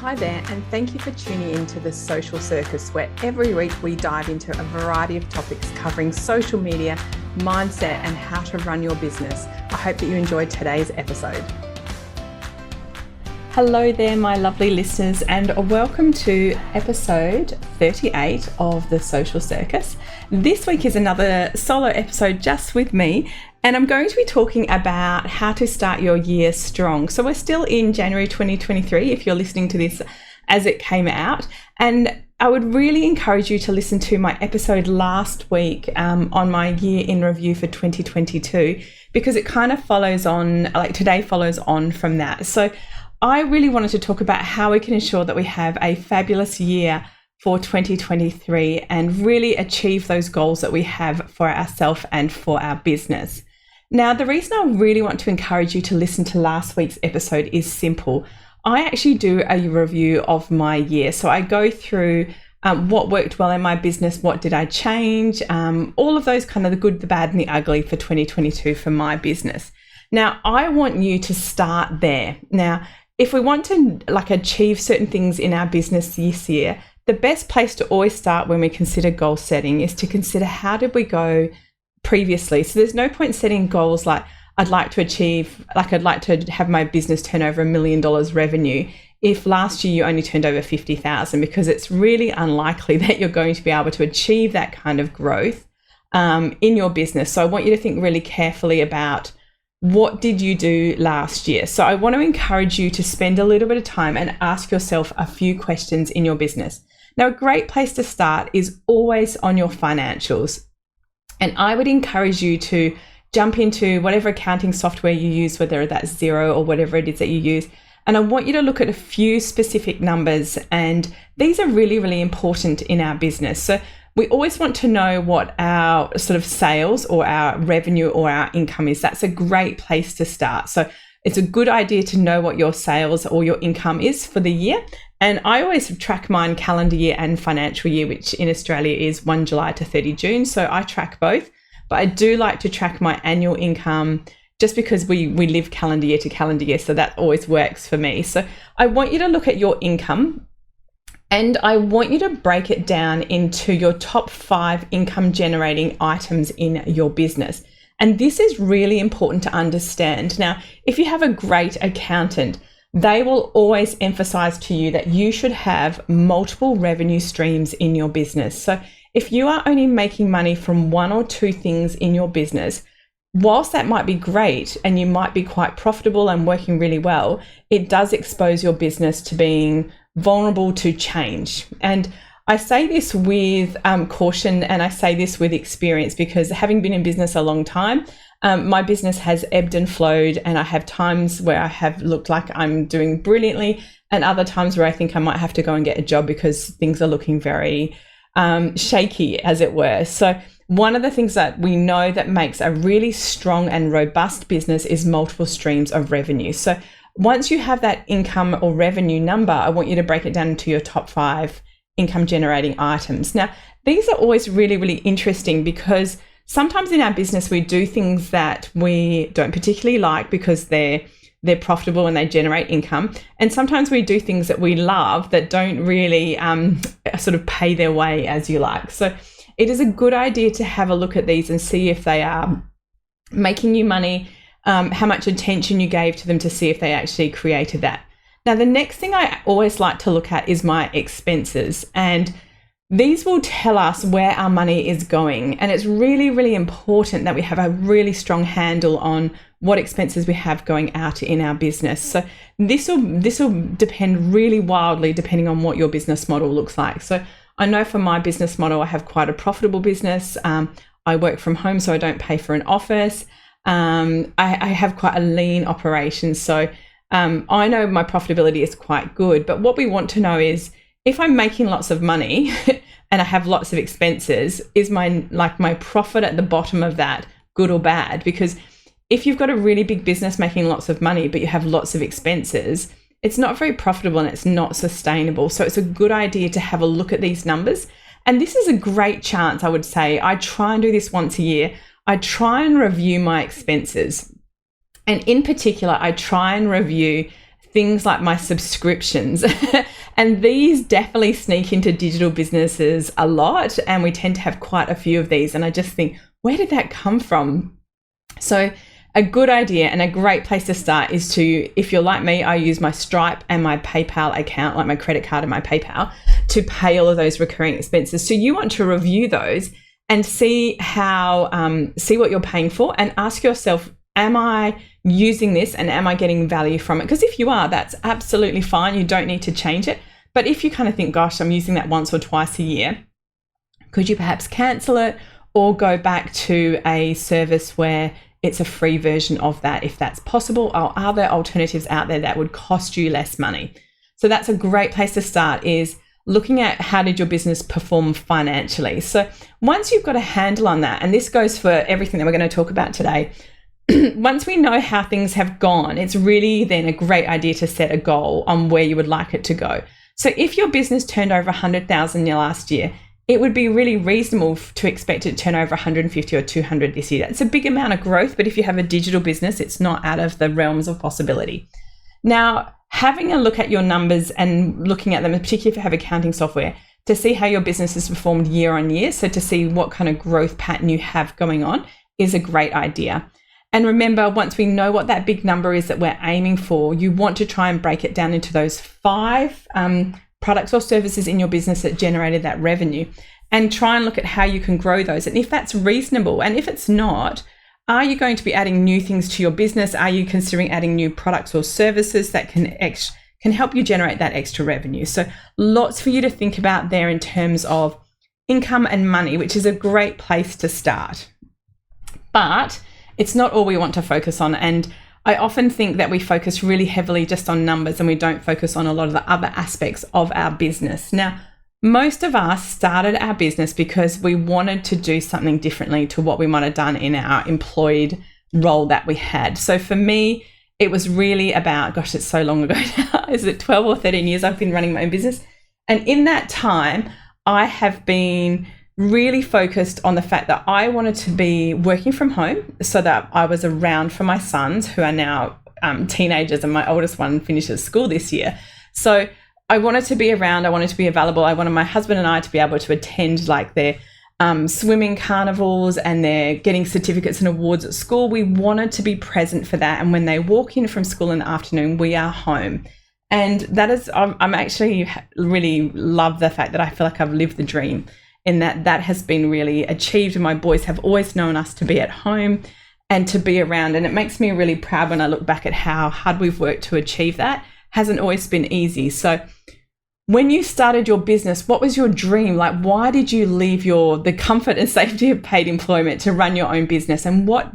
Hi there, and thank you for tuning in to The Social Circus, where every week we dive into a variety of topics covering social media, mindset, and how to run your business. I hope that you enjoyed today's episode. Hello there, my lovely listeners, and welcome to episode 38 of The Social Circus. This week is another solo episode just with me, and I'm going to be talking about how to start your year strong. So we're still in January 2023 if you're listening to this as it came out, and I would really encourage you to listen to my episode last week on my year in review for 2022, because it kind of follows on, like today follows on from that. So I really wanted to talk about how we can ensure that we have a fabulous year for 2023 and really achieve those goals that we have for ourselves and for our business. Now, the reason I really want to encourage you to listen to last week's episode is simple. I actually do a review of my year. So I go through what worked well in my business, what did I change, all of those kind of the good, the bad, and the ugly for 2022 for my business. Now, I want you to start there. Now, if we want to achieve certain things in our business this year, the best place to always start when we consider goal setting is to consider how did we go previously. So there's no point setting goals like I'd like to have my business turn over $1 million revenue if last year you only turned over 50,000, because it's really unlikely that you're going to be able to achieve that kind of growth in your business. So I want you to think really carefully about what did you do last year? So I want to encourage you to spend a little bit of time and ask yourself a few questions in your business. Now, a great place to start is always on your financials. And I would encourage you to jump into whatever accounting software you use, whether that's Xero or whatever it is that you use. And I want you to look at a few specific numbers. And these are really, really important in our business. So we always want to know what our sort of sales or our revenue or our income is. That's a great place to start. So it's a good idea to know what your sales or your income is for the year. And I always track mine calendar year and financial year, which in Australia is 1 July to 30 June. So I track both, but I do like to track my annual income just because we live calendar year to calendar year. So that always works for me. So I want you to look at your income, and I want you to break it down into your top 5 income generating items in your business. And this is really important to understand. Now, if you have a great accountant, they will always emphasize to you that you should have multiple revenue streams in your business. So if you are only making money from 1 or 2 things in your business, whilst that might be great and you might be quite profitable and working really well, it does expose your business to being vulnerable to change. And I say this with caution, and I say this with experience, because having been in business a long time, my business has ebbed and flowed, and I have times where I have looked like I'm doing brilliantly and other times where I think I might have to go and get a job because things are looking very shaky, as it were. So one of the things that we know that makes a really strong and robust business is multiple streams of revenue. So once you have that income or revenue number, I want you to break it down into your top 5 income generating items. Now, these are always really, really interesting, because sometimes in our business we do things that we don't particularly like because they're profitable and they generate income. And sometimes we do things that we love that don't really sort of pay their way, as you like. So it is a good idea to have a look at these and see if they are making you money, how much attention you gave to them to see if they actually created that. Now, the next thing I always like to look at is my expenses, and these will tell us where our money is going. And it's really, really important that we have a really strong handle on what expenses we have going out in our business. So this will depend really wildly depending on what your business model looks like. So I know for my business model, I have quite a profitable business. I work from home, so I don't pay for an office. I have quite a lean operation. So I know my profitability is quite good, but what we want to know is if I'm making lots of money and I have lots of expenses, is my profit at the bottom of that good or bad? Because if you've got a really big business making lots of money, but you have lots of expenses, it's not very profitable and it's not sustainable. So it's a good idea to have a look at these numbers. And this is a great chance, I would say. I try and do this once a year. I try and review my expenses. And in particular, I try and review things like my subscriptions. And these definitely sneak into digital businesses a lot. And we tend to have quite a few of these. And I just think, where did that come from? So a good idea and a great place to start is to, if you're like me, I use my Stripe and my PayPal account, like my credit card and my PayPal, to pay all of those recurring expenses. So you want to review those and see see what you're paying for, and ask yourself, am I using this and am I getting value from it? Because if you are, that's absolutely fine. You don't need to change it. But if you kind of think, gosh, I'm using that once or twice a year, could you perhaps cancel it or go back to a service where it's a free version of that, if that's possible? Or are there alternatives out there that would cost you less money? So that's a great place to start, is looking at how did your business perform financially. So once you've got a handle on that, and this goes for everything that we're going to talk about today, once we know how things have gone, it's really then a great idea to set a goal on where you would like it to go. So if your business turned over 100,000 last year, it would be really reasonable to expect it to turn over 150 or 200 this year. That's a big amount of growth, but if you have a digital business, it's not out of the realms of possibility. Now, having a look at your numbers and looking at them, particularly if you have accounting software, to see how your business has performed year on year, so to see what kind of growth pattern you have going on, is a great idea. And remember, once we know what that big number is that we're aiming for, you want to try and break it down into those 5 products or services in your business that generated that revenue, and try and look at how you can grow those. And if that's reasonable, and if it's not, are you going to be adding new things to your business? Are you considering adding new products or services that can help you generate that extra revenue? So lots for you to think about there in terms of income and money, which is a great place to start. But it's not all we want to focus on. And I often think that we focus really heavily just on numbers and we don't focus on a lot of the other aspects of our business. Now, most of us started our business because we wanted to do something differently to what we might have done in our employed role that we had. So for me, it was really about, gosh, it's so long ago now. Is it 12 or 13 years I've been running my own business? And in that time, I have been really focused on the fact that I wanted to be working from home so that I was around for my sons, who are now teenagers, and my oldest one finishes school this year. So I wanted to be around, I wanted to be available. I wanted my husband and I to be able to attend like their swimming carnivals and they're getting certificates and awards at school. We wanted to be present for that. And when they walk in from school in the afternoon, we are home. And that is, I'm actually really love the fact that I feel like I've lived the dream, in that has been really achieved. And my boys have always known us to be at home and to be around. And it makes me really proud when I look back at how hard we've worked to achieve that. Hasn't always been easy. So when you started your business, what was your dream? Like, why did you leave the comfort and safety of paid employment to run your own business? And what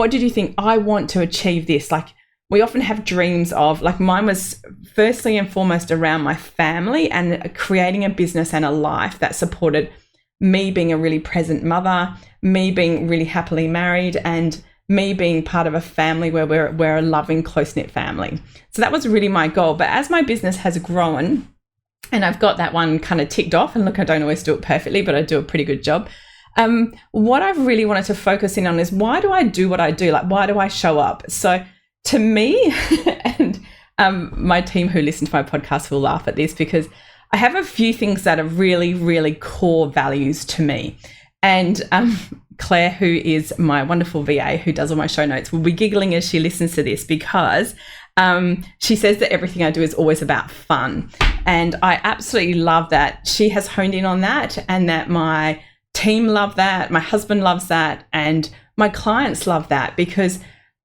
did you think, I want to achieve this? Like, we often have dreams of, like, mine was firstly and foremost around my family and creating a business and a life that supported me being a really present mother, me being really happily married, and me being part of a family where we're a loving, close-knit family. So that was really my goal. But as my business has grown, and I've got that one kind of ticked off, and look, I don't always do it perfectly, but I do a pretty good job. What I've really wanted to focus in on is, why do I do what I do? Like, why do I show up? So to me, and my team who listen to my podcast will laugh at this, because I have a few things that are really, really core values to me. And Claire, who is my wonderful VA, who does all my show notes, will be giggling as she listens to this, because she says that everything I do is always about fun. And I absolutely love that she has honed in on that, and that my team love that, my husband loves that, and my clients love that, because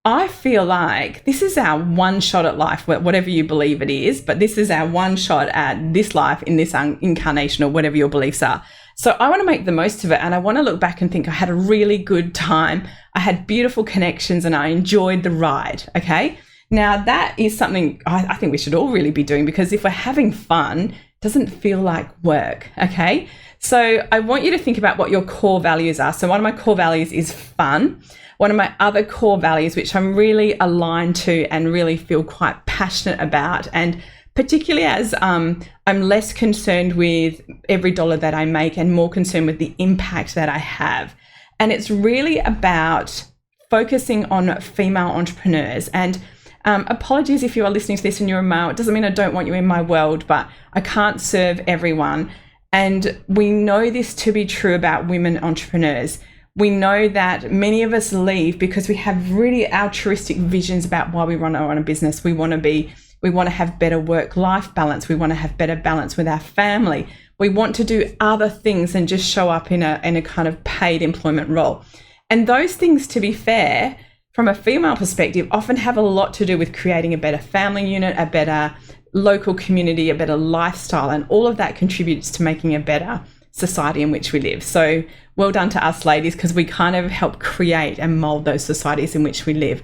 I feel like this is our one shot at life, whatever you believe it is, but this is our one shot at this life in this incarnation, or whatever your beliefs are. So I want to make the most of it, and I want to look back and think I had a really good time. I had beautiful connections and I enjoyed the ride, okay? Now that is something I think we should all really be doing, because if we're having fun, it doesn't feel like work, okay? So I want you to think about what your core values are. So one of my core values is fun. One of my other core values, which I'm really aligned to and really feel quite passionate about, and particularly as I'm less concerned with every dollar that I make and more concerned with the impact that I have. And it's really about focusing on female entrepreneurs. And apologies if you are listening to this and you're a male. It doesn't mean I don't want you in my world, but I can't serve everyone. And we know this to be true about women entrepreneurs. We know that many of us leave because we have really altruistic visions about why we want to run a business. We want to have better work-life balance. We want to have better balance with our family. We want to do other things than just show up in a kind of paid employment role. And those things, to be fair, from a female perspective, often have a lot to do with creating a better family unit, a better local community, a better lifestyle, and all of that contributes to making a better society in which we live. So well done to us ladies, because we kind of help create and mold those societies in which we live.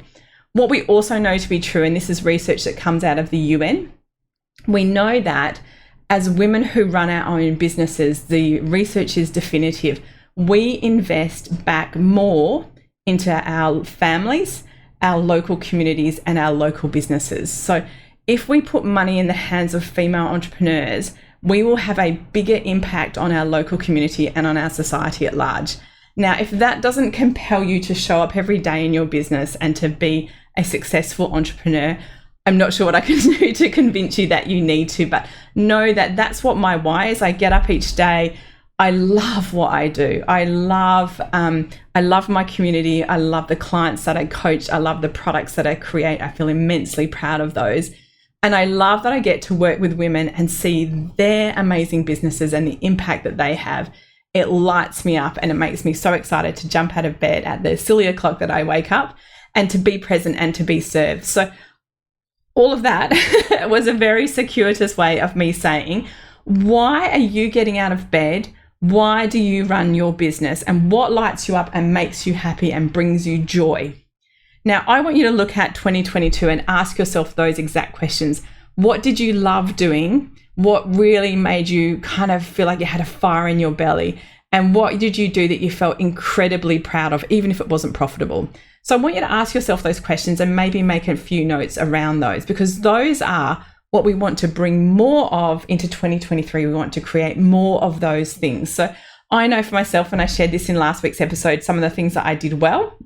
What we also know to be true, and this is research that comes out of the UN, we know that as women who run our own businesses, the research is definitive. We invest back more into our families, our local communities, and our local businesses. So if we put money in the hands of female entrepreneurs, we will have a bigger impact on our local community and on our society at large. Now, if that doesn't compel you to show up every day in your business and to be a successful entrepreneur, I'm not sure what I can do to convince you that you need to, but know that that's what my why is. I get up each day. I love what I do. I love my community. I love the clients that I coach. I love the products that I create. I feel immensely proud of those. And I love that I get to work with women and see their amazing businesses and the impact that they have. It lights me up and it makes me so excited to jump out of bed at the silly o'clock that I wake up and to be present and to be served. So all of that was a very circuitous way of me saying, why are you getting out of bed? Why do you run your business? And what lights you up and makes you happy and brings you joy? Now, I want you to look at 2022 and ask yourself those exact questions. What did you love doing? What really made you kind of feel like you had a fire in your belly? And what did you do that you felt incredibly proud of, even if it wasn't profitable? So I want you to ask yourself those questions and maybe make a few notes around those, because those are what we want to bring more of into 2023. We want to create more of those things. So I know for myself, and I shared this in last week's episode, some of the things that I did well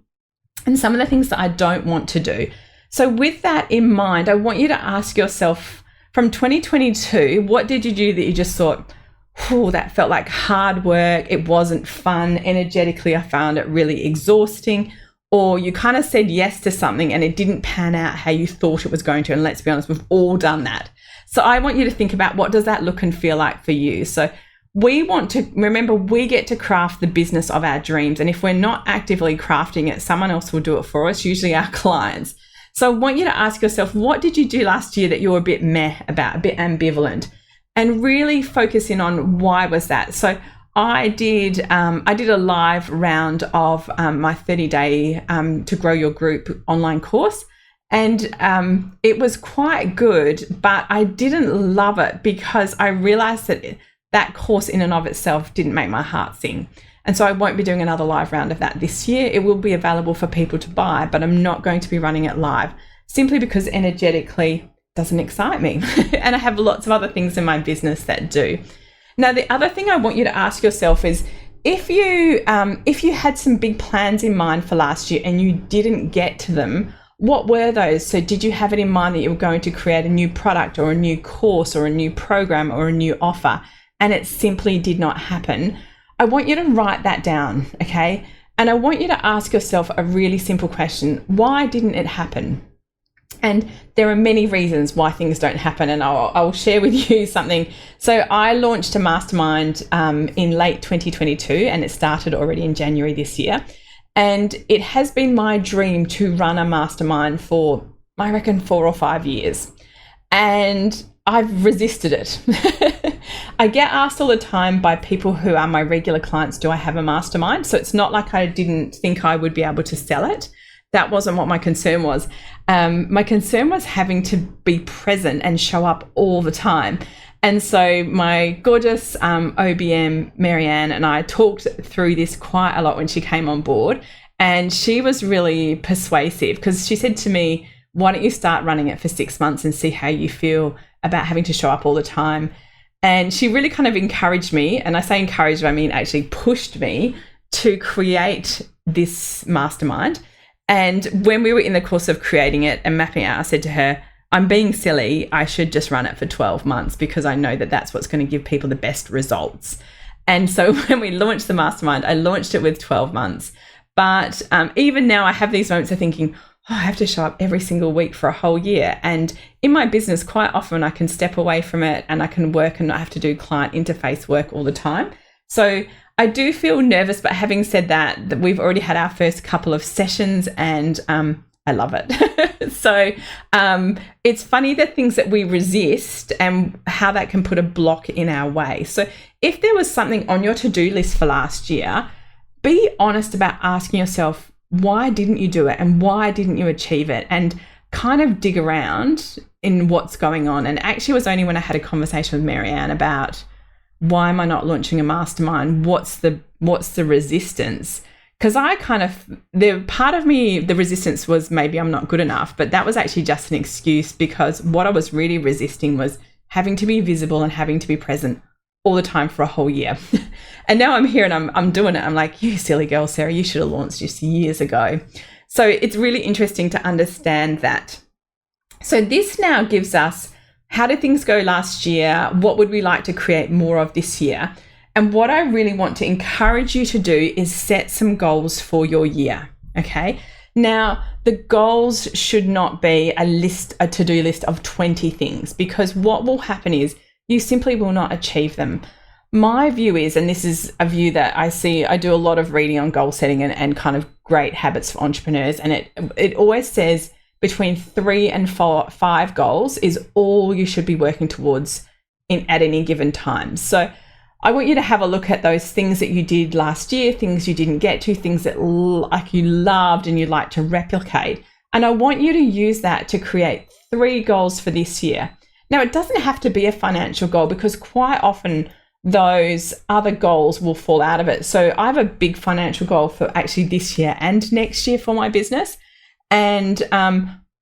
and some of the things that I don't want to do. So with that in mind, I want you to ask yourself, from 2022, what did you do that you just thought, oh, that felt like hard work, it wasn't fun, energetically I found it really exhausting, or you kind of said yes to something and it didn't pan out how you thought it was going to. And let's be honest, we've all done that. So I want you to think about, what does that look and feel like for you? So we want to remember, we get to craft the business of our dreams. And if we're not actively crafting it, someone else will do it for us, usually our clients. So I want you to ask yourself, what did you do last year that you were a bit meh about, a bit ambivalent? And really focus in on why was that. So I did a live round of my 30-day to grow your group online course. And it was quite good, but I didn't love it because I realized that course in and of itself didn't make my heart sing. And so I won't be doing another live round of that this year. It will be available for people to buy, but I'm not going to be running it live simply because energetically it doesn't excite me. And I have lots of other things in my business that do. Now, the other thing I want you to ask yourself is, if you had some big plans in mind for last year and you didn't get to them, what were those? So did you have it in mind that you were going to create a new product or a new course or a new program or a new offer, and it simply did not happen? I want you to write that down, okay? And I want you to ask yourself a really simple question. Why didn't it happen? And there are many reasons why things don't happen, and I'll share with you something. So I launched a mastermind in late 2022, and it started already in January this year. And it has been my dream to run a mastermind for, I reckon, 4 or 5 years. And I've resisted it. I get asked all the time by people who are my regular clients, do I have a mastermind? So it's not like I didn't think I would be able to sell it. That wasn't what my concern was. My concern was having to be present and show up all the time. And so my gorgeous OBM, Marianne, and I talked through this quite a lot when she came on board. And she was really persuasive because she said to me, why don't you start running it for 6 months and see how you feel about having to show up all the time? And she really kind of encouraged me. And I say encouraged, I mean actually pushed me to create this mastermind. And when we were in the course of creating it and mapping it out, I said to her, I'm being silly. I should just run it for 12 months because I know that that's what's going to give people the best results. And so when we launched the mastermind, I launched it with 12 months. But even now I have these moments of thinking, I have to show up every single week for a whole year. And in my business, quite often I can step away from it and I can work and not have to do client interface work all the time. So I do feel nervous, but having said that we've already had our first couple of sessions and I love it. So it's funny the things that we resist and how that can put a block in our way. So if there was something on your to-do list for last year, be honest about asking yourself, why didn't you do it and why didn't you achieve it? And kind of dig around in what's going on. And actually it was only when I had a conversation with Marianne about why am I not launching a mastermind? What's the resistance? Because part of me, the resistance was maybe I'm not good enough, but that was actually just an excuse because what I was really resisting was having to be visible and having to be present all the time for a whole year. And now I'm here and I'm doing it. I'm like, you silly girl, Sarah, you should have launched this years ago. So it's really interesting to understand that. So this now gives us, how did things go last year? What would we like to create more of this year? And what I really want to encourage you to do is set some goals for your year, okay? Now, the goals should not be a to-do list of 20 things because what will happen is you simply will not achieve them. My view is, and this is a view that I see, I do a lot of reading on goal setting and kind of great habits for entrepreneurs. And it always says between 3 and 5 goals is all you should be working towards at any given time. So I want you to have a look at those things that you did last year, things you didn't get to, things that like you loved and you'd like to replicate. And I want you to use that to create 3 goals for this year. Now, it doesn't have to be a financial goal because quite often those other goals will fall out of it. So I have a big financial goal for actually this year and next year for my business. And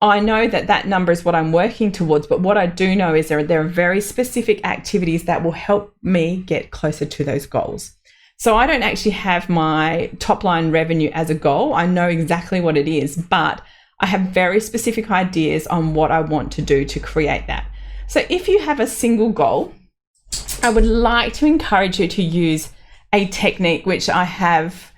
I know that number is what I'm working towards. But what I do know is there are very specific activities that will help me get closer to those goals. So I don't actually have my top line revenue as a goal. I know exactly what it is, but I have very specific ideas on what I want to do to create that. So if you have a single goal, I would like to encourage you to use a technique which I have,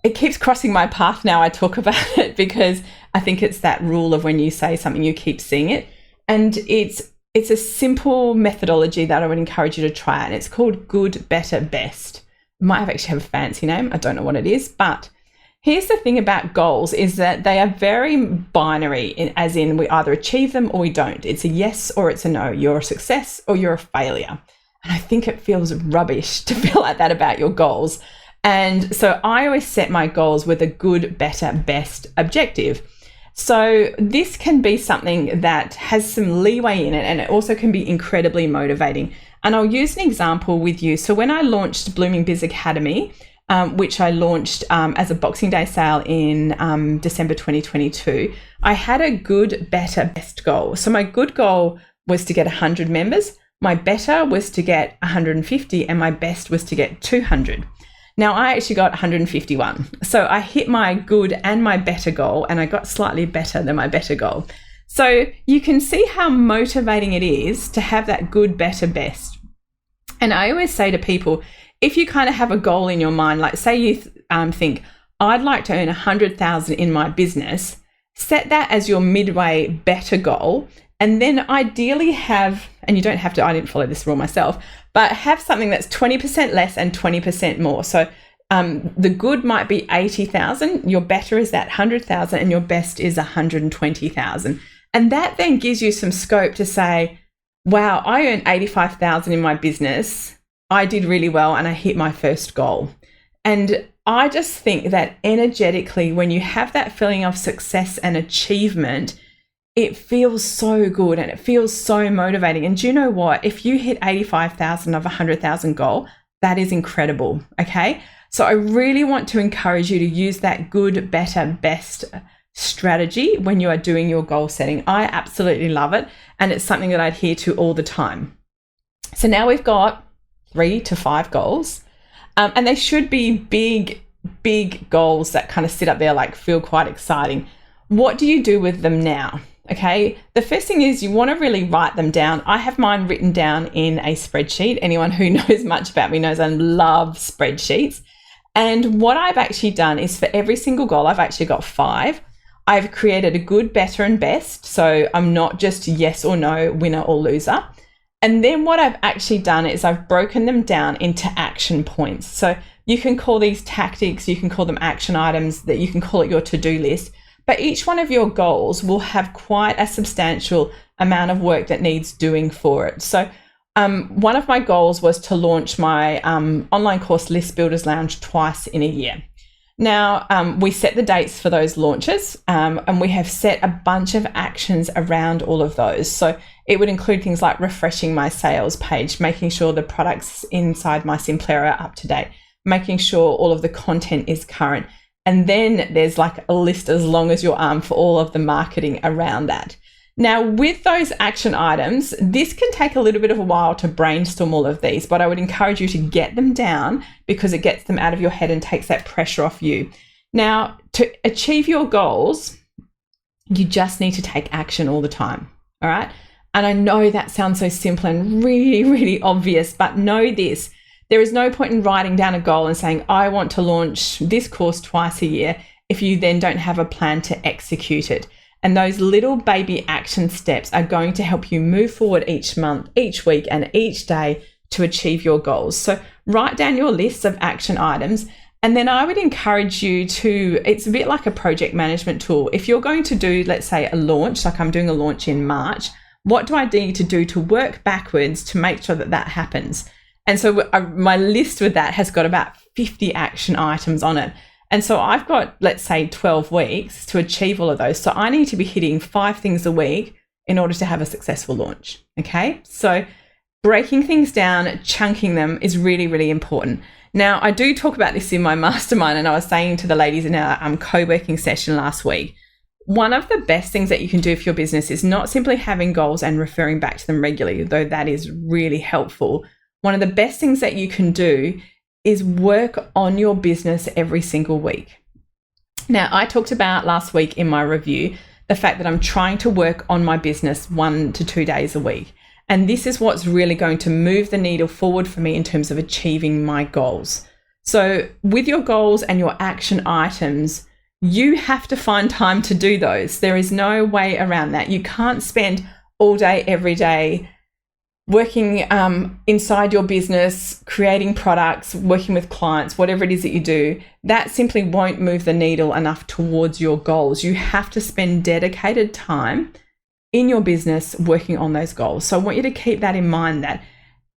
it keeps crossing my path now I talk about it because I think it's that rule of when you say something, you keep seeing it. And it's a simple methodology that I would encourage you to try. And it's called Good, Better, Best. It might actually have a fancy name. I don't know what it is, but here's the thing about goals is that they are very binary, as in we either achieve them or we don't. It's a yes or it's a no. You're a success or you're a failure. And I think it feels rubbish to feel like that about your goals. And so I always set my goals with a good, better, best objective. So this can be something that has some leeway in it, and it also can be incredibly motivating. And I'll use an example with you. So when I launched Blooming Biz Academy, which I launched as a Boxing Day sale in December 2022, I had a good, better, best goal. So my good goal was to get 100 members. My better was to get 150 and my best was to get 200. Now I actually got 151. So I hit my good and my better goal and I got slightly better than my better goal. So you can see how motivating it is to have that good, better, best. And I always say to people, if you kind of have a goal in your mind, like say you think, I'd like to earn 100,000 in my business, set that as your midway better goal. And then ideally have, and you don't have to, I didn't follow this rule myself, but have something that's 20% less and 20% more. So the good might be 80,000, your better is that 100,000 and your best is 120,000. And that then gives you some scope to say, wow, I earned 85,000 in my business. I did really well and I hit my first goal. And I just think that energetically, when you have that feeling of success and achievement, it feels so good and it feels so motivating. And do you know what? If you hit 85,000 of a 100,000 goal, that is incredible. Okay. So I really want to encourage you to use that good, better, best strategy when you are doing your goal setting. I absolutely love it. And it's something that I adhere to all the time. So now we've got 3 to 5 goals, and they should be big big goals that kind of sit up there, like feel quite exciting. What do you do with them now? Okay, the first thing is you want to really write them down. I have mine written down in a spreadsheet. Anyone who knows much about me knows I love spreadsheets. And what I've actually done is for every single goal, I've actually got 5. I've created a good, better, and best. So I'm not just yes or no, winner or loser. And then what I've actually done is I've broken them down into action points. So you can call these tactics, you can call them action items, that you can call it your to-do list. But each one of your goals will have quite a substantial amount of work that needs doing for it. So one of my goals was to launch my online course List Builders Lounge twice in a year. Now, we set the dates for those launches and we have set a bunch of actions around all of those. So it would include things like refreshing my sales page, making sure the products inside my Simpler are up to date, making sure all of the content is current. And then there's like a list as long as your arm for all of the marketing around that. Now, with those action items, this can take a little bit of a while to brainstorm all of these, but I would encourage you to get them down because it gets them out of your head and takes that pressure off you. Now, to achieve your goals, you just need to take action all the time, all right? And I know that sounds so simple and really, really obvious, but know this. There is no point in writing down a goal and saying, I want to launch this course twice a year if you then don't have a plan to execute it. And those little baby action steps are going to help you move forward each month, each week, and each day to achieve your goals. So write down your list of action items. And then I would encourage you to, it's a bit like a project management tool. If you're going to do, let's say, a launch, like I'm doing a launch in March, what do I need to do to work backwards to make sure that that happens? And so my list with that has got about 50 action items on it. And so I've got, let's say, 12 weeks to achieve all of those. So I need to be hitting 5 things a week in order to have a successful launch. Okay. So breaking things down, chunking them is really, really important. Now, I do talk about this in my mastermind, and I was saying to the ladies in our co-working session last week, one of the best things that you can do for your business is not simply having goals and referring back to them regularly, though that is really helpful. One of the best things that you can do is work on your business every single week. Now, I talked about last week in my review the fact that I'm trying to work on my business 1 to 2 days a week. And this is what's really going to move the needle forward for me in terms of achieving my goals. So with your goals and your action items, you have to find time to do those. There is no way around that. You can't spend all day, every day working inside your business, creating products, working with clients, whatever it is that you do. That simply won't move the needle enough towards your goals. You have to spend dedicated time in your business working on those goals. So I want you to keep that in mind, that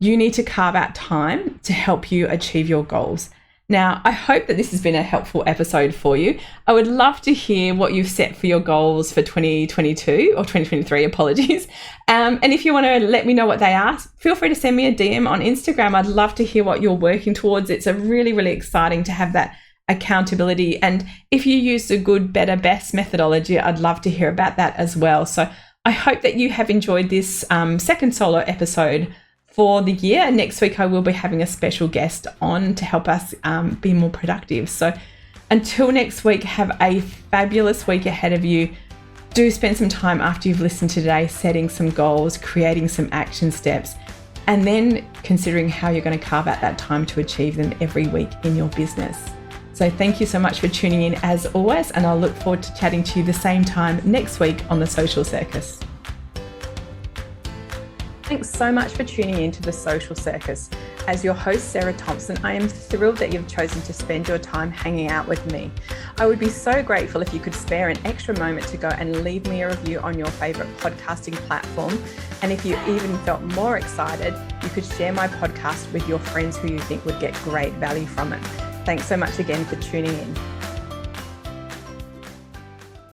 you need to carve out time to help you achieve your goals. Now, I hope that this has been a helpful episode for you. I would love to hear what you've set for your goals for 2022 or 2023, apologies. And if you want to let me know what they are, feel free to send me a DM on Instagram. I'd love to hear what you're working towards. It's a really, really exciting to have that accountability. And if you use the good, better, best methodology, I'd love to hear about that as well. So I hope that you have enjoyed this second solo episode for the year. Next week, I will be having a special guest on to help us be more productive. So until next week, have a fabulous week ahead of you. Do spend some time after you've listened to today, setting some goals, creating some action steps, and then considering how you're going to carve out that time to achieve them every week in your business. So thank you so much for tuning in as always, and I'll look forward to chatting to you the same time next week on The Social Circus. Thanks so much for tuning in to The Social Circus. As your host, Sarah Thompson, I am thrilled that you've chosen to spend your time hanging out with me. I would be so grateful if you could spare an extra moment to go and leave me a review on your favourite podcasting platform. And if you even felt more excited, you could share my podcast with your friends who you think would get great value from it. Thanks so much again for tuning in.